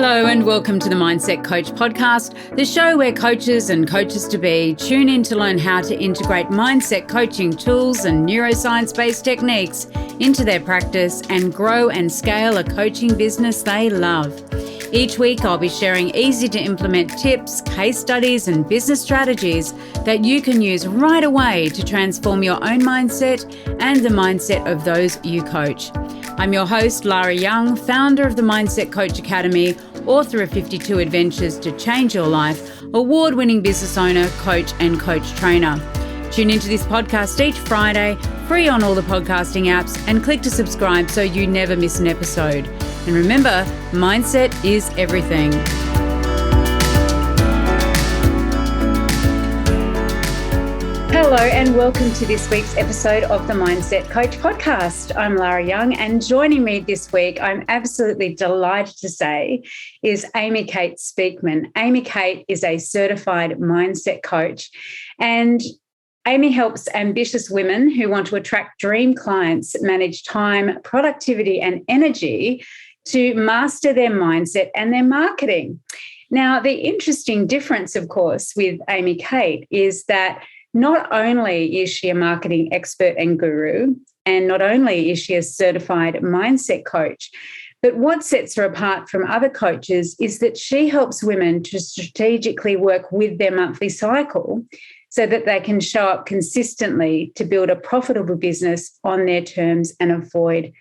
Hello and welcome to the Mindset Coach podcast, the show where coaches and coaches-to-be tune in to learn how to integrate mindset coaching tools and neuroscience-based techniques into their practice and grow and scale a coaching business they love. Each week I'll be sharing easy-to-implement tips, case studies and business strategies that you can use right away to transform your own mindset and the mindset of those you coach. I'm your host, Lara Young, founder of the Mindset Coach Academy, author of 52 Adventures to Change Your Life, award-winning business owner, coach and coach trainer. Tune into this podcast each Friday, free on all the podcasting apps, and click to subscribe so you never miss an episode. And remember, mindset is everything. Hello and welcome to this week's episode of the Mindset Coach podcast. I'm Lara Young, and joining me this week, I'm absolutely delighted to say, is Aimee Kate Speakman. Aimee Kate is a certified mindset coach, and Aimee helps ambitious women who want to attract dream clients manage time, productivity, and energy to master their mindset and their marketing. Now, the interesting difference, of course, with Aimee Kate is that not only is she a marketing expert and guru, and not only is she a certified mindset coach, but what sets her apart from other coaches is that she helps women to strategically work with their monthly cycle so that they can show up consistently to build a profitable business on their terms and avoid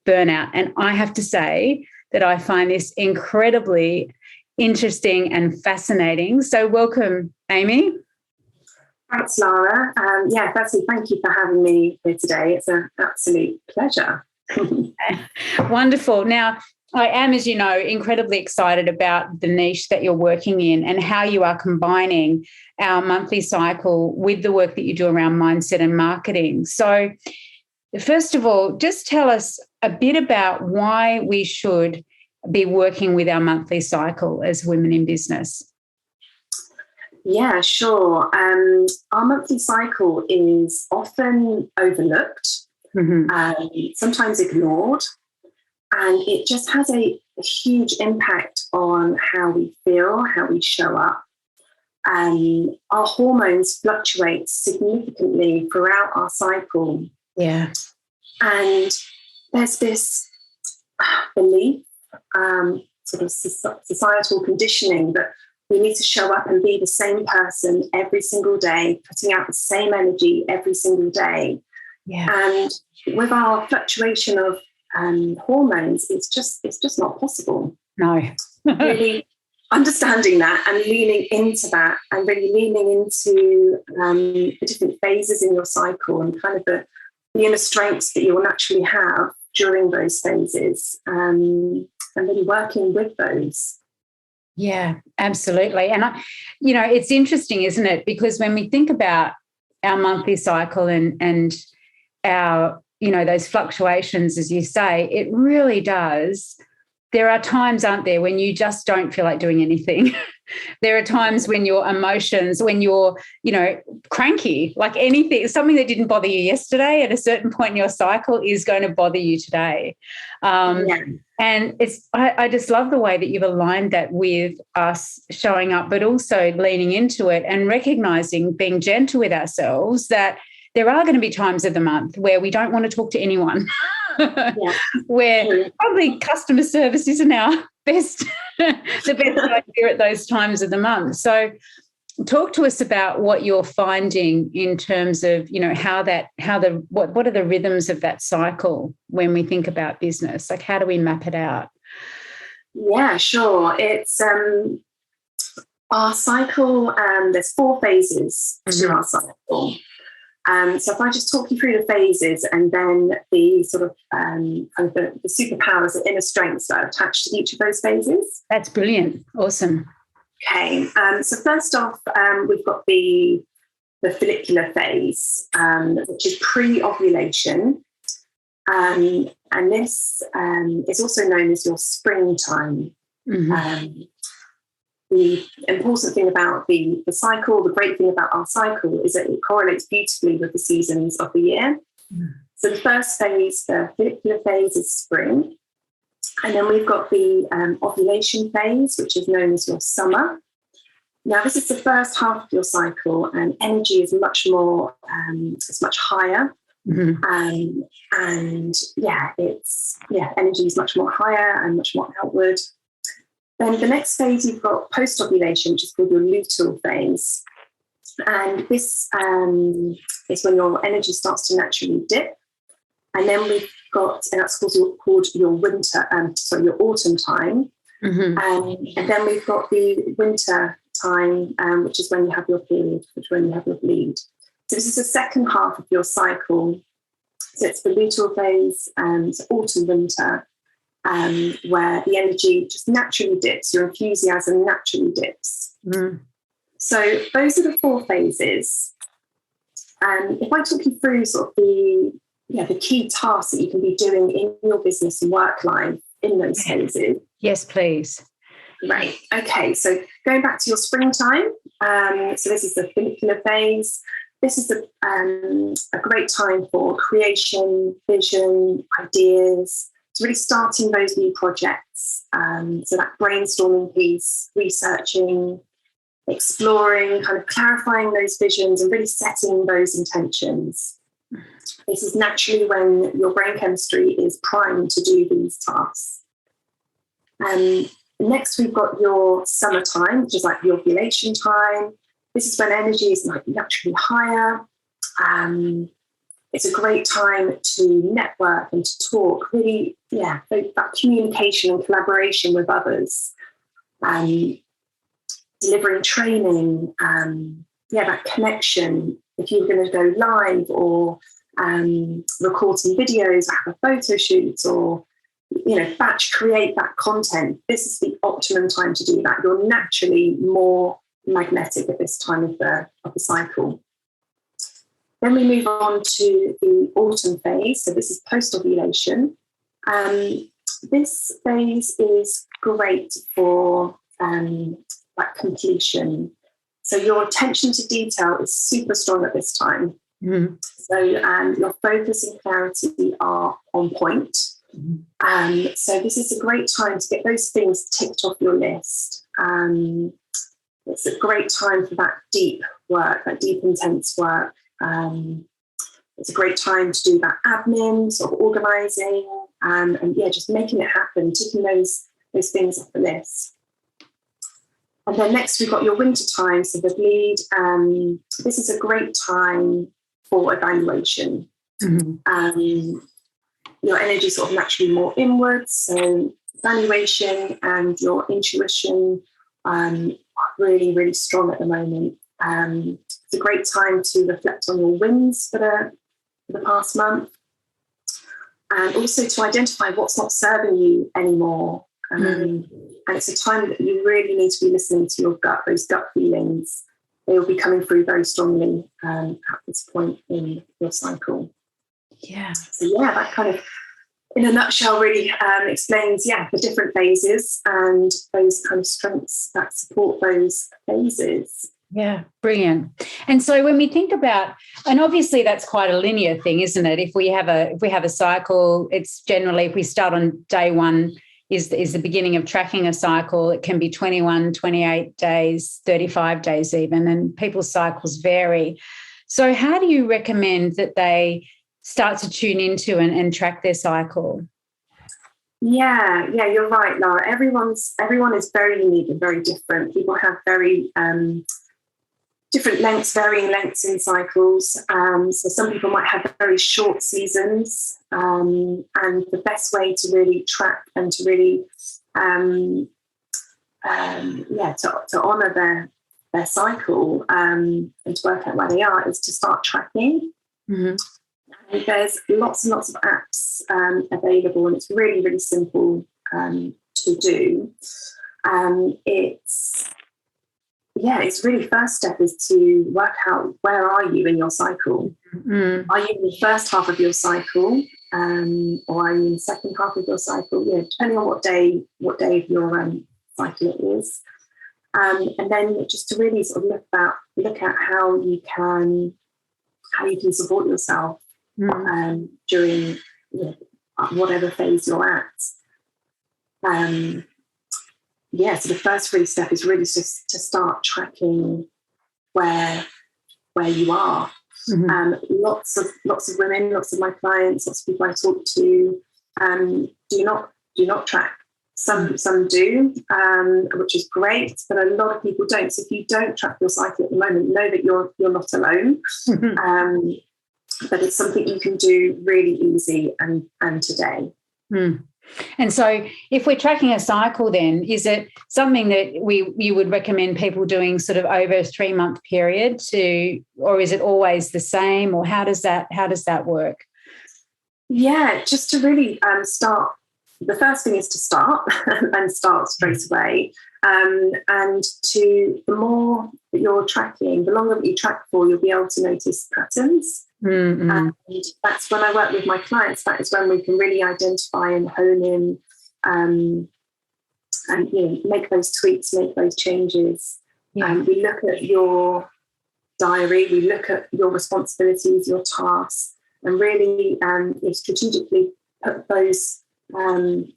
burnout. And I have to say that I find this incredibly interesting and fascinating. So welcome, Aimee. Thanks, Lara. Firstly, thank you for having me here today. It's an absolute pleasure. Wonderful. Now, I am, as you know, incredibly excited about the niche that you're working in and how you are combining our monthly cycle with the work that you do around mindset and marketing. So, first of all, just tell us a bit about why we should be working with our monthly cycle as women in business. Yeah, sure. Our monthly cycle is often overlooked, sometimes ignored, and it just has a huge impact on how we feel, how we show up. Our hormones fluctuate significantly throughout our cycle. Yeah. And there's this belief, sort of societal conditioning that we need to show up and be the same person every single day, putting out the same energy every single day. Yeah. And with our fluctuation of hormones, it's just not possible. No. Really understanding that and leaning into that, and really leaning into the different phases in your cycle and kind of the inner strengths that you will naturally have during those phases, and really working with those. Yeah, absolutely. And, it's interesting, isn't it? Because when we think about our monthly cycle and our, those fluctuations, as you say, it really does. There are times, aren't there, when you just don't feel like doing anything. There are times when your emotions, when you're, cranky, like anything, something that didn't bother you yesterday at a certain point in your cycle is going to bother you today. And I just love the way that you've aligned that with us showing up, but also leaning into it and recognizing, being gentle with ourselves, that there are going to be times of the month where we don't want to talk to anyone, where probably customer service isn't our best, the best idea at those times of the month. So talk to us about what you're finding in terms of, what are the rhythms of that cycle when we think about business? Like, how do we map it out? Yeah, sure. It's our cycle. There's 4 phases to our cycle. So if I just talk you through the phases and then the sort of the superpowers, the inner strengths that are attached to each of those phases. That's brilliant. Awesome. Okay. So first off, we've got the follicular phase, which is pre-ovulation. And this is also known as your springtime. The important thing about the cycle, the great thing about our cycle, is that it correlates beautifully with the seasons of the year. So the first phase, the follicular phase, is spring. And then we've got the ovulation phase, which is known as your summer. Now, this is the first half of your cycle, and energy is much more, it's much higher. Mm-hmm. Energy is much more higher and much more outward. Then the next phase, you've got post-ovulation, which is called your luteal phase. And this is when your energy starts to naturally dip. And then we've got, and that's called your winter, your autumn time. Mm-hmm. And then we've got the winter time, which is when you have your period, which is when you have your bleed. So this is the second half of your cycle. So it's the luteal phase, so autumn, winter, where the energy just naturally dips, your enthusiasm naturally dips. Mm. So those are the 4 phases. If I talk you through sort of the key tasks that you can be doing in your business and work life in those phases. Yes, please. Right. Okay. So going back to your springtime. So this is the follicular phase. This is a great time for creation, vision, ideas. It's really starting those new projects. So that brainstorming piece, researching, exploring, kind of clarifying those visions and really setting those intentions. This is naturally when your brain chemistry is primed to do these tasks. Next, we've got your summertime, which is like the ovulation time. This is when energy is like naturally higher. It's a great time to network and to talk, really, that communication and collaboration with others. Delivering training, that connection. If you're going to go live or record some videos, have a photo shoot, or batch create that content, this is the optimum time to do that. You're naturally more magnetic at this time of the cycle. Then we move on to the autumn phase. So this is post-ovulation. This phase is great for completion. So your attention to detail is super strong at this time. Mm-hmm. So your focus and clarity are on point. Mm-hmm. So this is a great time to get those things ticked off your list. It's a great time for that deep work, that deep, intense work. It's a great time to do that admin, sort of organising, and just making it happen, ticking those things off the list. And then next we've got your winter time, so the bleed. This is a great time for evaluation. Mm-hmm. Your energy sort of naturally more inwards, so evaluation and your intuition are really, really strong at the moment. It's a great time to reflect on your wins for the past month, and also to identify what's not serving you anymore. And it's a time that you really need to be listening to your gut, those gut feelings. They will be coming through very strongly at this point in your cycle. Yeah. So that kind of, in a nutshell, really explains, the different phases and those kind of strengths that support those phases. Yeah, brilliant. And so when we think about, and obviously that's quite a linear thing, isn't it? If we have a cycle, it's generally, if we start on day 1, is the beginning of tracking a cycle. It can be 21, 28 days, 35 days even, and people's cycles vary. So how do you recommend that they start to tune into and track their cycle? Yeah, you're right, Lara. Everyone is very unique and very different. People have very different lengths, varying lengths in cycles. So some people might have very short seasons, and the best way to really track and to really to honour their cycle and to work out where they are is to start tracking. Mm-hmm. And there's lots and lots of apps available, and it's really, really simple to do. It's really, first step is to work out, where are you in your cycle? Mm. Are you in the first half of your cycle, or are you in the second half of your cycle? Depending on what day of your cycle it is. And then just to really sort of look at how you can support yourself during whatever phase you're at. So the first really step is really just to start tracking where you are. Lots of women, lots of my clients, lots of people I talk to do not track. Some do, which is great, but a lot of people don't. So if you don't track your cycle at the moment, know that you're not alone. But it's something you can do really easy and today. And so if we're tracking a cycle, then is it something that you would recommend people doing sort of over a 3-month period or is it always the same, or how does that work? Yeah, just to really start. The first thing is to start and start straight away. And the more that you're tracking, the longer that you track for, you'll be able to notice patterns. And that's when I work with my clients. That is when we can really identify and hone in, and make those tweaks, make those changes. We look at your diary, we look at your responsibilities, your tasks, and really strategically put those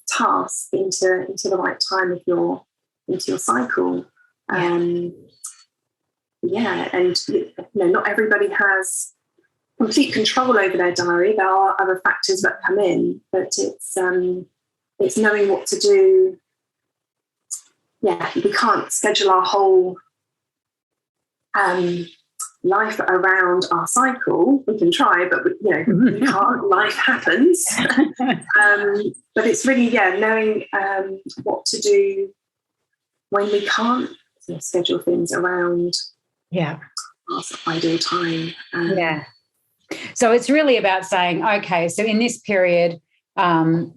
tasks into the right time of your cycle. And not everybody has complete control over their diary. There are other factors that come in, but it's knowing what to do. We can't schedule our whole life around our cycle. We can try, but we can't. Life happens. But it's really knowing what to do when we can't schedule things around our ideal time. So it's really about saying, okay, so in this period, of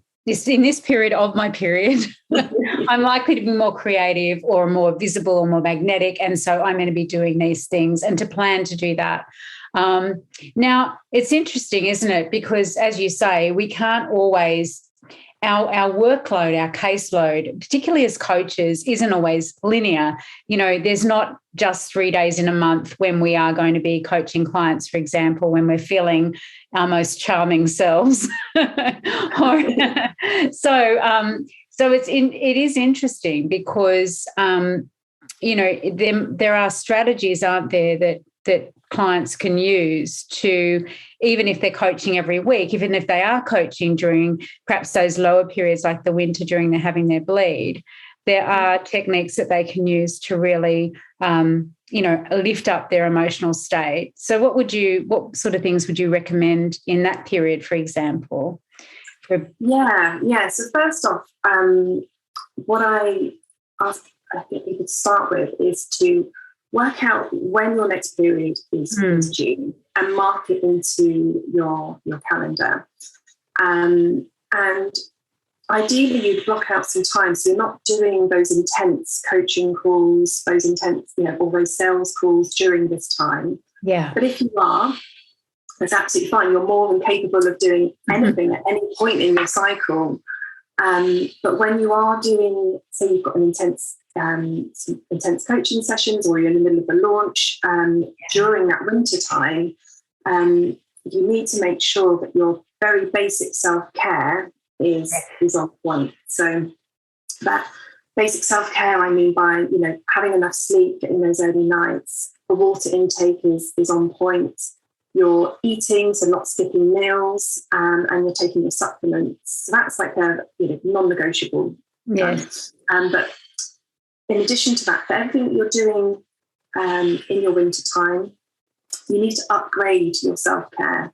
my period, I'm likely to be more creative or more visible or more magnetic. And so I'm going to be doing these things and to plan to do that. Now, it's interesting, isn't it? Because as you say, we can't always, our workload, our caseload, particularly as coaches, isn't always linear. There's not just 3 days in a month when we are going to be coaching clients, for example, when we're feeling our most charming selves. So it is interesting because, there are strategies, aren't there, that clients can use to, even if they're coaching every week, even if they are coaching during perhaps those lower periods like the winter during they're having their bleed, there are techniques that they can use to really, lift up their emotional state. So what sort of things would you recommend in that period, for example? So first off, what I think people to start with is to work out when your next period is due and mark it into your calendar. And ideally you'd block out some time so you're not doing those intense coaching calls, those intense, all those sales calls during this time. But if you are, that's absolutely fine. You're more than capable of doing anything at any point in your cycle. But when you are doing, say you've got some intense coaching sessions, or you're in the middle of a launch during that winter time, you need to make sure that your very basic self-care is on point. So that basic self-care, I mean by having enough sleep, getting those early nights, the water intake is on point, you're eating, so not skipping meals, and you're taking your supplements. So that's like a non-negotiable. Yes. But in addition to that, for everything that you're doing in your winter time, you need to upgrade your self-care.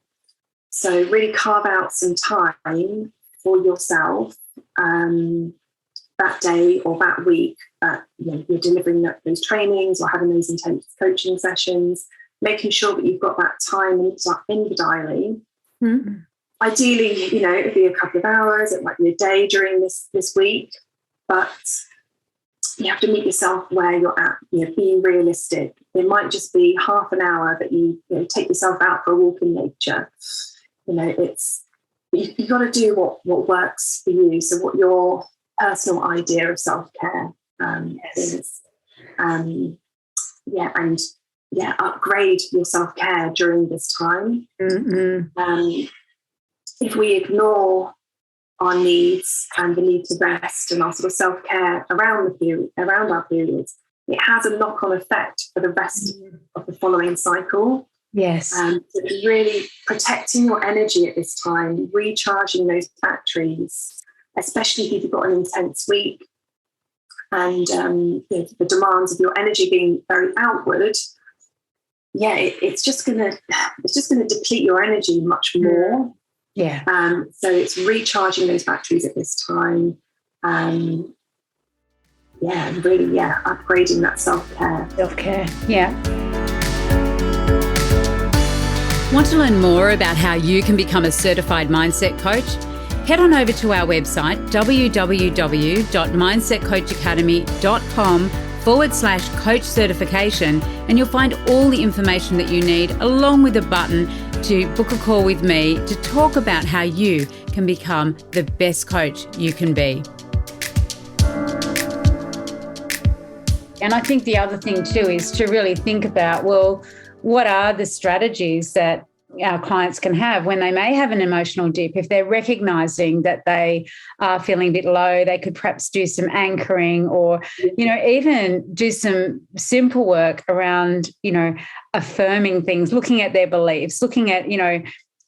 So really carve out some time for yourself that day or that week that you're delivering those trainings or having those intense coaching sessions, making sure that you've got that time in the diary. Ideally, it'd be a couple of hours, it might be a day during this week, but you have to meet yourself where you're at, being realistic. It might just be half an hour that you take yourself out for a walk in nature. You've got to do what works for you. So what your personal idea of self-care is. Upgrade your self-care during this time. If we ignore our needs and the need to rest and our sort of self-care around our periods, it has a knock-on effect for the rest of the following cycle. Yes. So it's really protecting your energy at this time, recharging those batteries, especially if you've got an intense week and the demands of your energy being very outward. Yeah, it's just gonna deplete your energy much more. Yeah. So it's recharging those batteries at this time. Really, upgrading that self-care. Self-care, yeah. Want to learn more about how you can become a certified mindset coach? Head on over to our website, www.mindsetcoachacademy.com/coach certification, and you'll find all the information that you need, along with a button to book a call with me to talk about how you can become the best coach you can be. And I think the other thing too is to really think about, well, what are the strategies that our clients can have when they may have an emotional dip? If they're recognizing that they are feeling a bit low, they could perhaps do some anchoring or, even do some simple work around, affirming things, looking at their beliefs, looking at,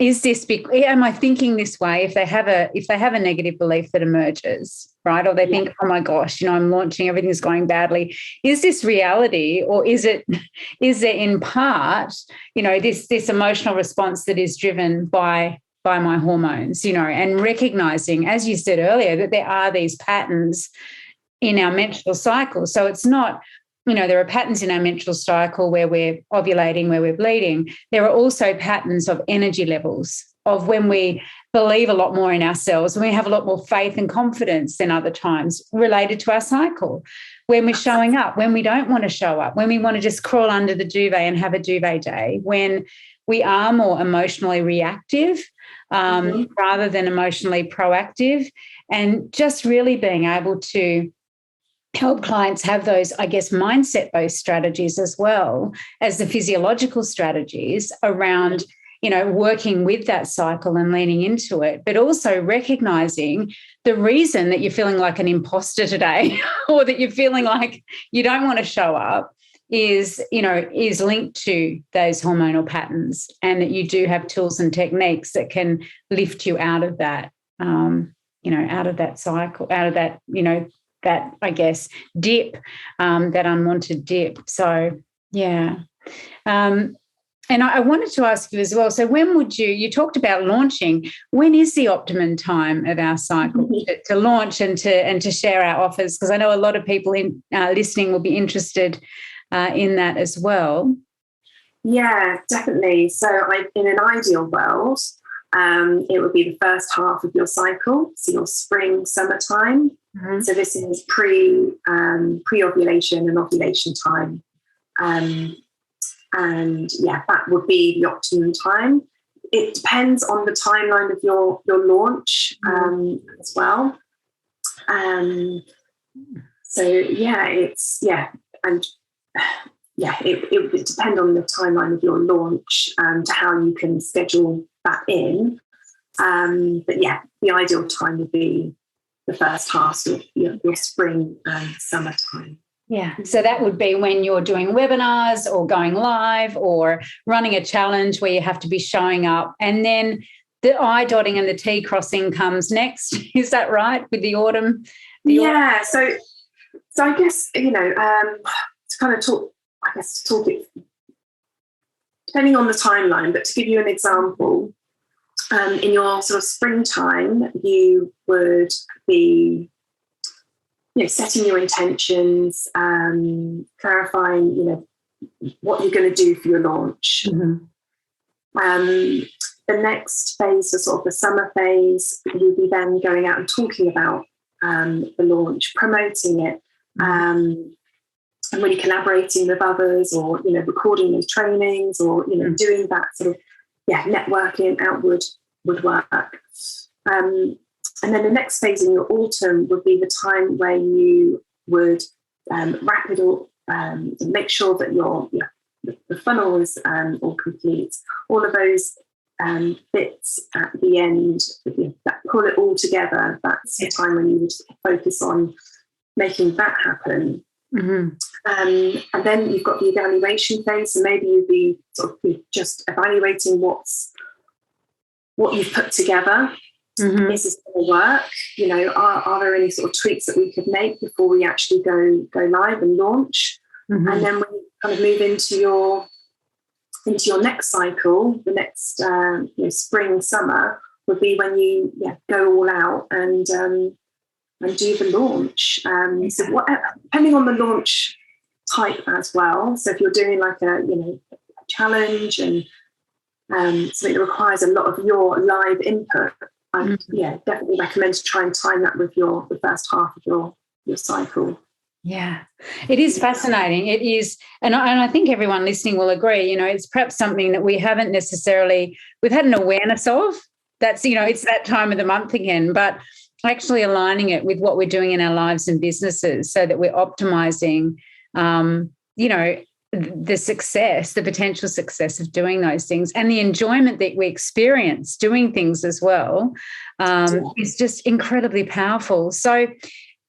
am I thinking this way? If they have a negative belief that emerges, right? Or they think, oh my gosh, I'm launching, everything's going badly. Is this reality, or is there in part, this emotional response that is driven by my hormones, and recognizing, as you said earlier, that there are these patterns in our menstrual cycle. So it's not, there are patterns in our menstrual cycle where we're ovulating, where we're bleeding. There are also patterns of energy levels, of when we believe a lot more in ourselves, when we have a lot more faith and confidence than other times related to our cycle, when we're showing up, when we don't want to show up, when we want to just crawl under the duvet and have a duvet day, when we are more emotionally reactive rather than emotionally proactive, and just really being able to help clients have those, I guess, mindset-based strategies as well as the physiological strategies around, working with that cycle and leaning into it, but also recognizing the reason that you're feeling like an imposter today or that you're feeling like you don't want to show up is linked to those hormonal patterns, and that you do have tools and techniques that can lift you out of that, out of that cycle, out of that, that, I guess, dip, that unwanted dip. So, yeah. And I wanted to ask you as well, so when would you talked about launching, when is the optimum time of our cycle to launch and to share our offers? Because I know a lot of people listening will be interested in that as well. Yeah, definitely. So in an ideal world, it would be the first half of your cycle, so your spring, summertime. Mm-hmm. So this is pre-ovulation and ovulation time. And that would be the optimum time. It depends on the timeline of your launch as well. It would depend on the timeline of your launch and how you can schedule that in. The ideal time would be the first half of your spring and summertime. Yeah, so that would be when you're doing webinars or going live or running a challenge where you have to be showing up, and then the I dotting and the T crossing comes next. Is that right, with the autumn? So I guess, to kind of talk it depending on the timeline, but to give you an example, in your sort of springtime, you would be setting your intentions, clarifying, what you're going to do for your launch. Mm-hmm. The next phase, the sort of the summer phase, you'll be then going out and talking about the launch, promoting it, and really collaborating with others, or recording those trainings, or doing that sort of networking outward would work. And then the next phase in your autumn would be the time where you would wrap it all, make sure that the funnel is all complete. All of those bits at the end that pull it all together. That's the time when you would focus on making that happen. Mm-hmm. And then you've got the evaluation phase, so maybe you'd be sort of just evaluating what you've put together. Mm-hmm. Is this going to work? You know, are there any sort of tweaks that we could make before we actually go live and launch? Mm-hmm. And then when you kind of move into your next cycle, the next spring, summer would be when you go all out and do the launch. So depending on the launch type as well. So if you're doing like a challenge and something that requires a lot of your live input, I definitely recommend to try and time that with the first half of your cycle. Yeah, it is fascinating. It is, and I think everyone listening will agree. You know, it's perhaps something that we've had an awareness of. That's, it's that time of the month again, but actually aligning it with what we're doing in our lives and businesses so that we're optimizing, the potential success of doing those things and the enjoyment that we experience doing things as well is just incredibly powerful. So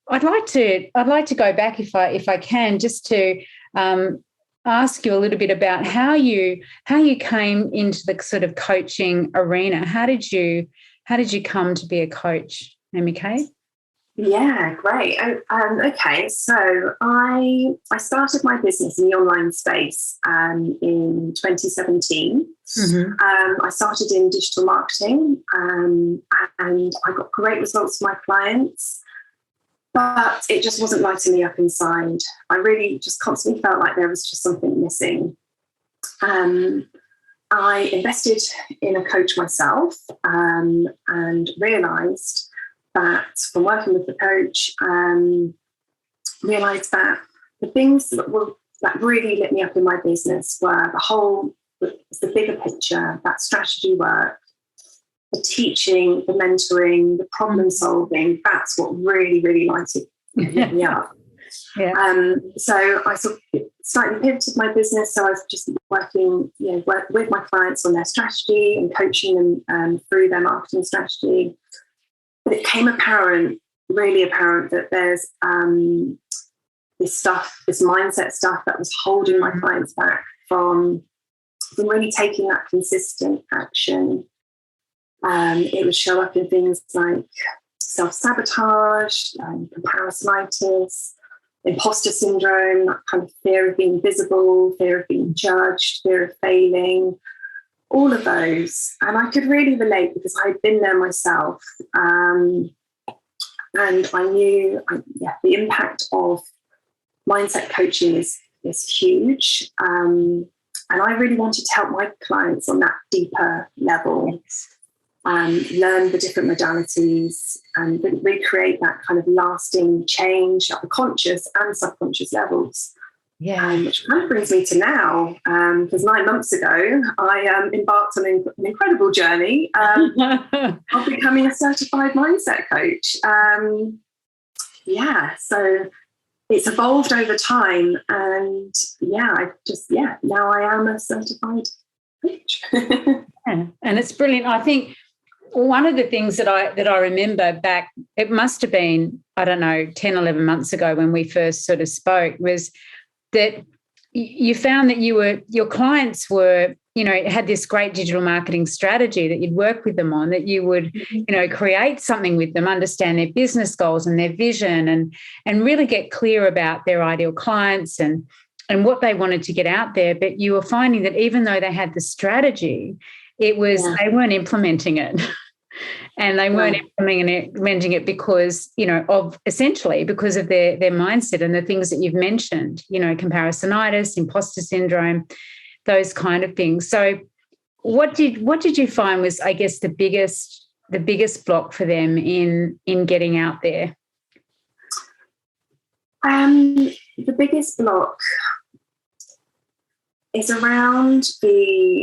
I'd like to go back if I can, just to ask you a little bit about how you came into the sort of coaching arena. How did you come to be a coach, Aimee Kate? Yeah, great. Okay, so I started my business in the online space in 2017. Mm-hmm. I started in digital marketing and I got great results for my clients, but it just wasn't lighting me up inside. I really just constantly felt like there was just something missing. I invested in a coach myself and realised that from working with the coach, realised that the things that really lit me up in my business were the bigger picture, that strategy work, the teaching, the mentoring, the problem solving. That's what really, really lighted me up. Yeah. So I sort of slightly pivoted my business. So I was just working, with my clients on their strategy and coaching them through their marketing strategy. But it became really apparent that there's this mindset stuff that was holding my clients back from really taking that consistent action. It would show up in things like self-sabotage, comparisonitis, imposter syndrome, that kind of fear of being visible, fear of being judged, fear of failing, all of those. And I could really relate because I'd been there myself. And I knew the impact of mindset coaching is huge. And I really wanted to help my clients on that deeper level, learn the different modalities and recreate that kind of lasting change at the conscious and subconscious levels. Yeah. Which kind of brings me to now, because 9 months ago, I embarked on an incredible journey of becoming a certified mindset coach. So it's evolved over time, and now I am a certified coach. And it's brilliant. I think one of the things that I remember back, it must have been, 10, 11 months ago when we first sort of spoke, was that you found that your clients were, had this great digital marketing strategy that you'd work with them on, that you would, create something with them, understand their business goals and their vision and really get clear about their ideal clients and what they wanted to get out there. But you were finding that even though they had the strategy, they weren't implementing it. And they weren't implementing it because, because of their mindset and the things that you've mentioned, comparisonitis, imposter syndrome, those kind of things. So what did you find was, I guess, the biggest block for them in getting out there? The biggest block is around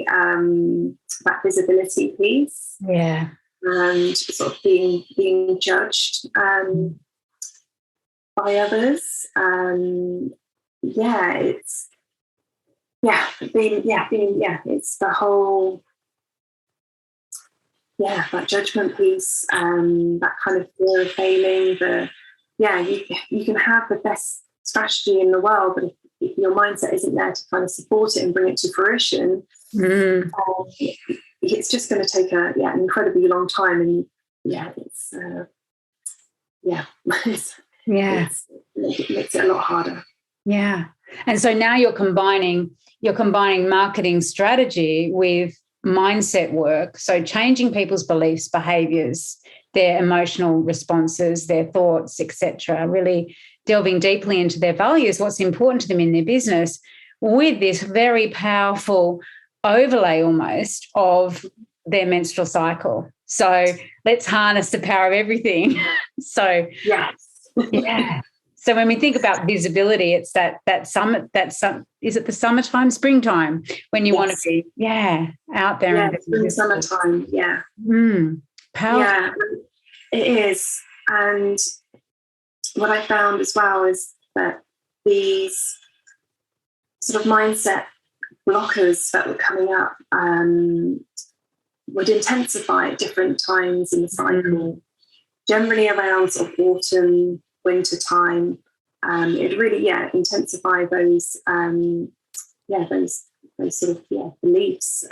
that visibility piece. Yeah. And sort of being judged by others. It's the whole that judgment piece, that kind of fear of failing. You can have the best strategy in the world, but if your mindset isn't there to kind of support it and bring it to fruition, it's just going to take an incredibly long time. And it makes it a lot harder. Yeah. And so now you're combining marketing strategy with mindset work. So changing people's beliefs, behaviors, their emotional responses, their thoughts, etc., really delving deeply into their values, what's important to them in their business, with this very powerful overlay almost of their menstrual cycle. So let's harness the power of everything. So yes. Yeah. So when we think about visibility, it's that is it the summertime, springtime, when you want to be out there? Yeah, spring, summertime. Yeah. Powerful. Yeah, it is. And what I found as well is that these sort of mindset blockers that were coming up would intensify at different times in the cycle, generally around sort of autumn, winter time. It really intensify those those sort of beliefs.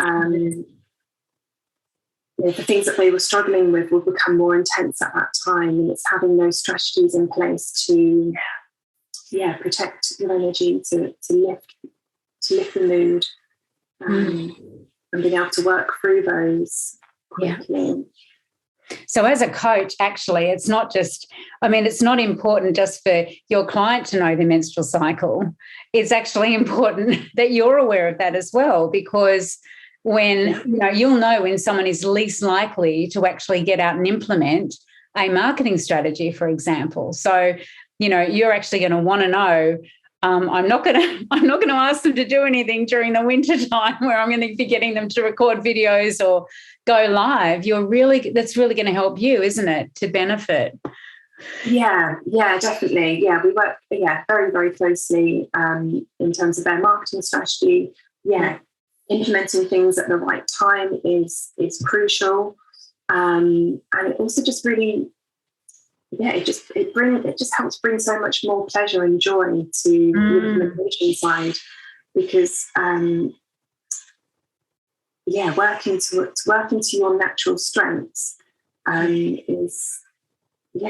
The things that they were struggling with will become more intense at that time, and it's having those strategies in place to protect your energy, to lift the mood, and being able to work through those quickly. So as a coach, actually, it's not important just for your client to know the menstrual cycle. It's actually important that you're aware of that as well, because when you'll know when someone is least likely to actually get out and implement a marketing strategy, for example. So, you're actually going to want to know. I'm not going to ask them to do anything during the winter time where I'm going to be getting them to record videos or go live. That's really going to help you, isn't it, to benefit? Yeah, definitely. Yeah, we work very, very closely in terms of their marketing strategy. Yeah, implementing things at the right time is crucial, and it also just really. It just helps bring so much more pleasure and joy to the implementation side, because working to your natural strengths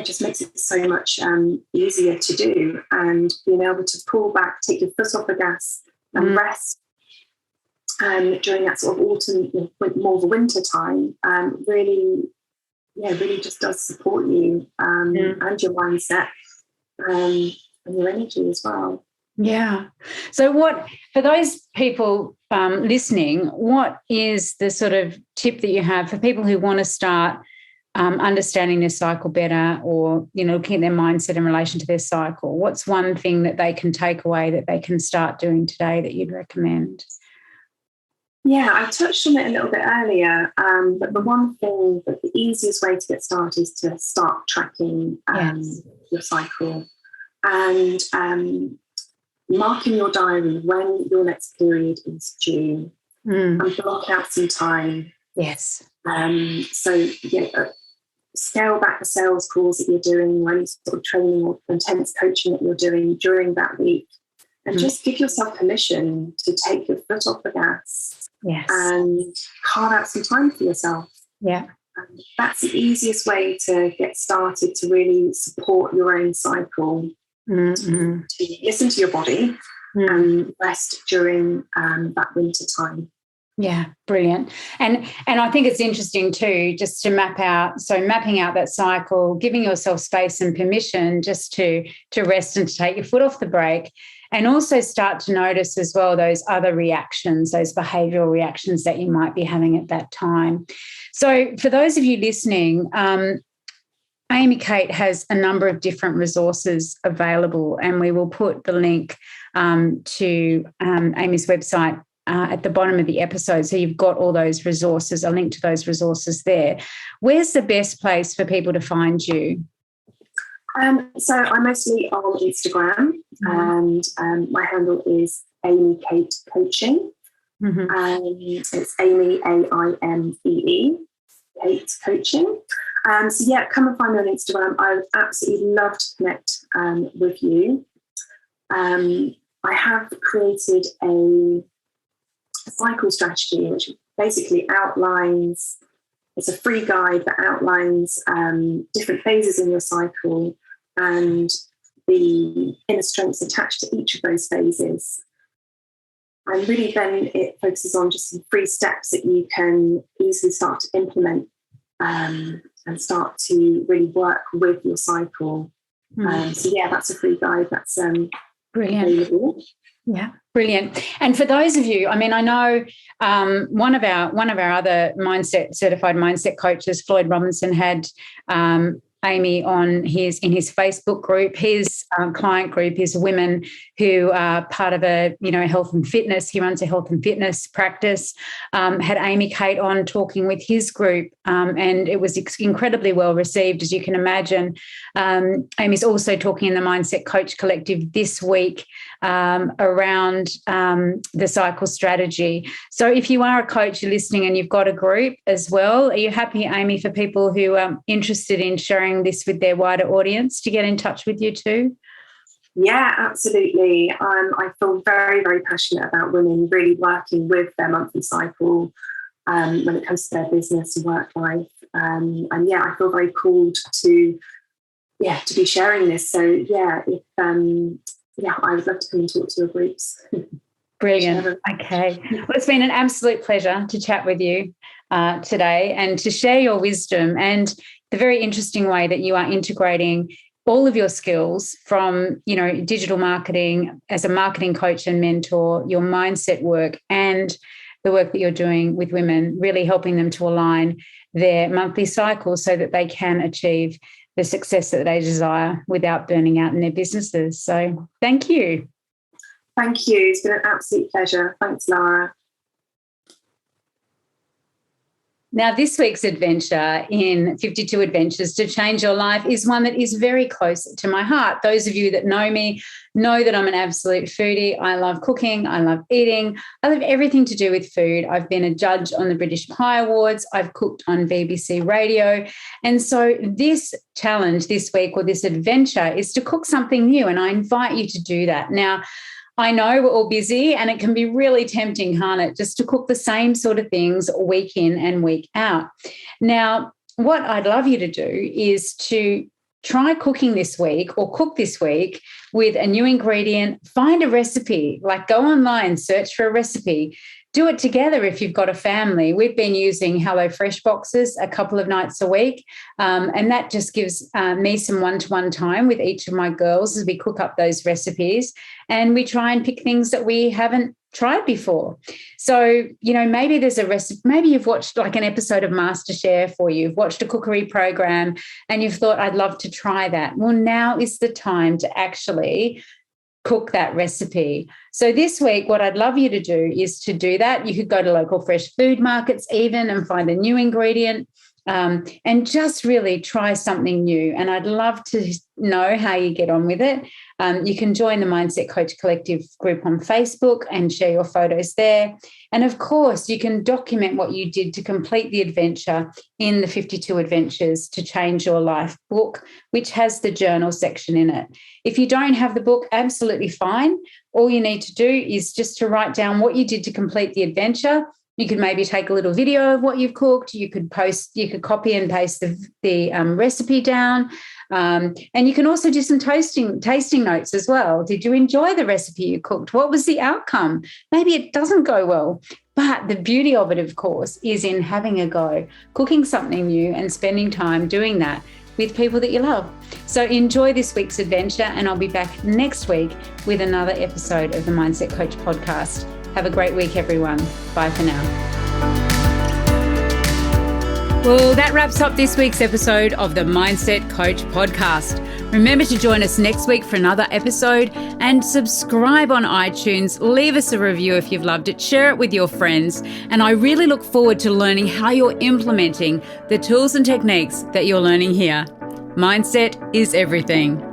just makes it so much easier to do, and being able to pull back, take your foot off the gas and rest during that sort of autumn, more the winter time, really just does support you and your mindset and your energy as well. Yeah. So for those people listening, what is the sort of tip that you have for people who want to start understanding their cycle better, or, looking at their mindset in relation to their cycle? What's one thing that they can take away that they can start doing today that you'd recommend? Yeah, I touched on it a little bit earlier, but the one thing, that the easiest way to get started is to start tracking your cycle, and marking your diary when your next period is due, and block out some time. Yes. Scale back the sales calls that you're doing, or any sort of training or intense coaching that you're doing during that week, and just give yourself permission to take your foot off the gas. Yes. And carve out some time for yourself. Yeah. That's the easiest way to get started, to really support your own cycle, to listen to your body and rest during that winter time. Yeah, brilliant. And I think it's interesting too, just to mapping out that cycle, giving yourself space and permission just to rest and to take your foot off the brake, and also start to notice as well those other reactions, those behavioural reactions that you might be having at that time. So for those of you listening, Aimee Kate has a number of different resources available, and we will put the link to Aimee's website at the bottom of the episode. So you've got all those resources, a link to those resources there. Where's the best place for people to find you? So I'm mostly on Instagram, and my handle is Aimee Kate Coaching. And it's Aimee, Aimee. Kate Coaching. So yeah, come and find me on Instagram. I would absolutely love to connect with you. I have created a cycle strategy, which basically outlines, it's a free guide that outlines different phases in your cycle and the inner strengths attached to each of those phases. And really then it focuses on just some free steps that you can easily start to implement and start to really work with your cycle. So yeah, that's a free guide that's brilliant. available. Yeah, brilliant. And for those of you, I mean, I know one of our other certified mindset coaches, Floyd Robinson, had Aimee in his Facebook group. His client group is women who are part of a health and fitness. He runs a health and fitness practice. Had Aimee Kate on talking with his group, and it was incredibly well received, as you can imagine. Aimee's also talking in the Mindset Coach Collective this week around the cycle strategy. So if you are a coach, you're listening and you've got a group as well, are you happy, Aimee, for people who are interested in sharing this with their wider audience to get in touch with you too? Yeah, absolutely. I feel very, very passionate about women really working with their monthly cycle when it comes to their business and work life. And yeah, I feel very called to be sharing this. So yeah, I would love to come and talk to your groups. Brilliant. Okay. Well, it's been an absolute pleasure to chat with you today and to share your wisdom and the very interesting way that you are integrating all of your skills from, digital marketing as a marketing coach and mentor, your mindset work and the work that you're doing with women, really helping them to align their monthly cycle so that they can achieve the success that they desire without burning out in their businesses. So thank you. Thank you. It's been an absolute pleasure. Thanks, Lara. Now, this week's adventure in 52 Adventures to Change Your Life is one that is very close to my heart. Those of you that know me know that I'm an absolute foodie. I love cooking. I love eating. I love everything to do with food. I've been a judge on the British Pie Awards. I've cooked on BBC Radio. And so this challenge this week, or this adventure, is to cook something new. And I invite you to do that. Now, I know we're all busy and it can be really tempting, can't it, just to cook the same sort of things week in and week out. Now, what I'd love you to do is to try cooking this week or cook this week with a new ingredient. Find a recipe, like go online, search for a recipe. Do it together if you've got a family. We've been using HelloFresh boxes a couple of nights a week, and that just gives me some one-to-one time with each of my girls as we cook up those recipes, and we try and pick things that we haven't tried before. So, maybe there's a recipe, maybe you've watched like an episode of MasterChef or you've watched a cookery program and you've thought, I'd love to try that. Well, now is the time to actually cook that recipe. So this week, what I'd love you to do is to do that. You could go to local fresh food markets even and find a new ingredient and just really try something new. And I'd love to know how you get on with it. You can join the Mindset Coach Collective group on Facebook and share your photos there. And of course, you can document what you did to complete the adventure in the 52 Adventures to Change Your Life book, which has the journal section in it. If you don't have the book, absolutely fine. All you need to do is just to write down what you did to complete the adventure. You could maybe take a little video of what you've cooked. You could copy and paste the recipe down. And you can also do some tasting notes as well. Did you enjoy the recipe you cooked? What was the outcome? Maybe it doesn't go well. But the beauty of it, of course, is in having a go, cooking something new and spending time doing that with people that you love. So enjoy this week's adventure, and I'll be back next week with another episode of the Mindset Coach podcast. Have a great week, everyone. Bye for now. Well, that wraps up this week's episode of the Mindset Coach podcast. Remember to join us next week for another episode and subscribe on iTunes. Leave us a review if you've loved it. Share it with your friends. And I really look forward to learning how you're implementing the tools and techniques that you're learning here. Mindset is everything.